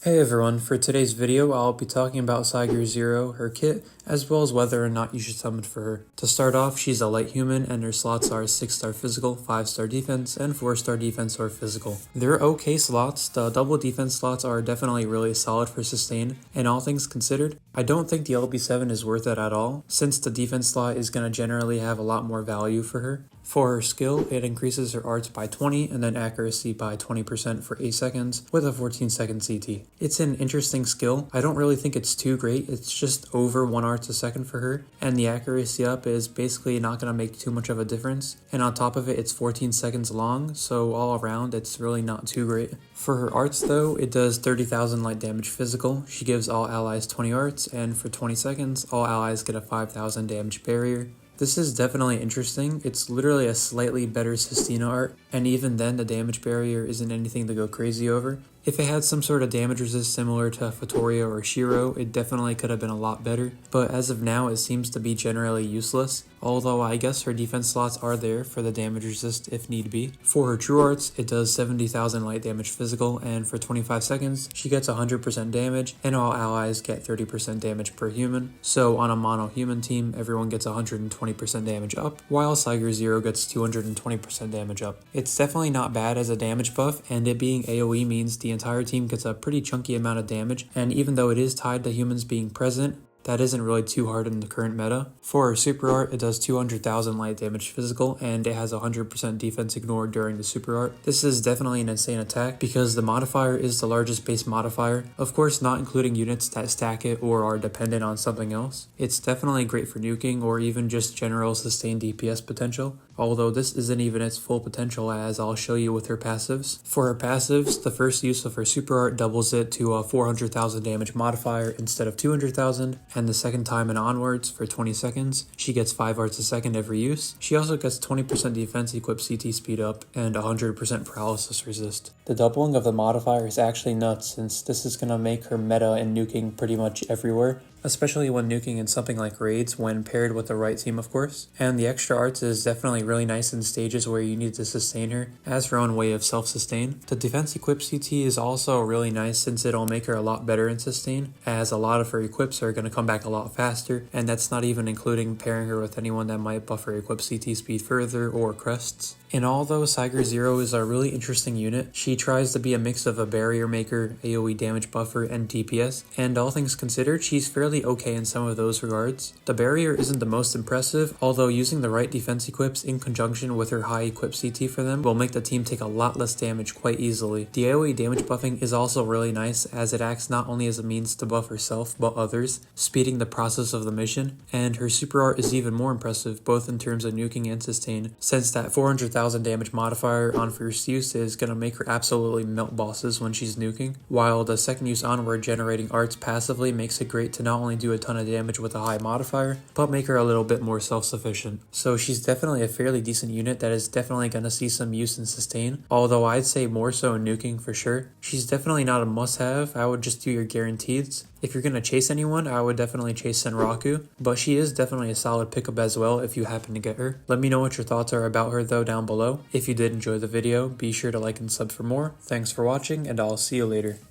Hey everyone, for today's video I'll be talking about PSYGER-0, her kit, as well as whether or not you should summon for her. To start off, she's a light human and her slots are 6-star physical, 5-star defense, and 4-star defense or physical. They're okay slots. The double defense slots are definitely really solid for sustain, and all things considered, I don't think the LB7 is worth it at all, since the defense slot is going to generally have a lot more value for her. For her skill, it increases her arts by 20 and then accuracy by 20% for 8 seconds with a 14-second CT. It's an interesting skill. I don't really think it's too great. It's just over 1 arts a second for her, and the accuracy up is basically not going to make too much of a difference. And on top of it, it's 14 seconds long, so all around it's really not too great. For her arts though, it does 30,000 light damage physical. She gives all allies 20 arts, and for 20 seconds, all allies get a 5,000 damage barrier. This is definitely interesting. It's literally a slightly better Sistina art, and even then the damage barrier isn't anything to go crazy over. If it had some sort of damage resist similar to Fatoria or Shiro, it definitely could have been a lot better, but as of now it seems to be generally useless, although I guess her defense slots are there for the damage resist if need be. For her true arts, it does 70,000 light damage physical, and for 25 seconds, she gets 100% damage, and all allies get 30% damage per human. So on a mono human team, everyone gets 120% damage up, while PSYGER-0 gets 220% damage up. It's definitely not bad as a damage buff, and it being AoE means the entire team gets a pretty chunky amount of damage, and even though it is tied to humans being present, that isn't really too hard in the current meta. For her super art, it does 200,000 light damage physical, and it has 100% defense ignored during the super art. This is definitely an insane attack because the modifier is the largest base modifier, of course not including units that stack it or are dependent on something else. It's definitely great for nuking or even just general sustained DPS potential, although this isn't even its full potential as I'll show you with her passives. For her passives, the first use of her super art doubles it to a 400,000 damage modifier instead of 200,000, and the second time and onwards for 20 seconds, she gets 5 arts a second every use. She also gets 20% defense equipped CT speed up and 100% paralysis resist. The doubling of the modifier is actually nuts since this is going to make her meta in nuking pretty much everywhere, especially when nuking in something like raids when paired with the right team of course. And the extra arts is definitely really nice in stages where you need to sustain her as her own way of self-sustain. The defense equip CT is also really nice since it'll make her a lot better in sustain, as a lot of her equips are going to come back a lot faster, and that's not even including pairing her with anyone that might buff her equip CT speed further or crests. In all though, PSYGER-0 is a really interesting unit. She tries to be a mix of a barrier maker, AoE damage buffer, and DPS, and all things considered, she's fairly okay in some of those regards. The barrier isn't the most impressive, although using the right defense equips in conjunction with her high equip CT for them will make the team take a lot less damage quite easily. The AoE damage buffing is also really nice as it acts not only as a means to buff herself but others, speeding the process of the mission, and her super art is even more impressive both in terms of nuking and sustain, since that 400,000 damage modifier on first use is going to make her absolutely melt bosses when she's nuking, while the second use onward generating arts passively makes it great to not only do a ton of damage with a high modifier, but make her a little bit more self-sufficient. So she's definitely a fairly decent unit that is definitely going to see some use in sustain, although I'd say more so in nuking for sure. She's definitely not a must-have. I would just do your guaranteeds. If you're going to chase anyone, I would definitely chase Senraku, but she is definitely a solid pickup as well if you happen to get her. Let me know what your thoughts are about her though down below. If you did enjoy the video, be sure to like and sub for more. Thanks for watching, and I'll see you later.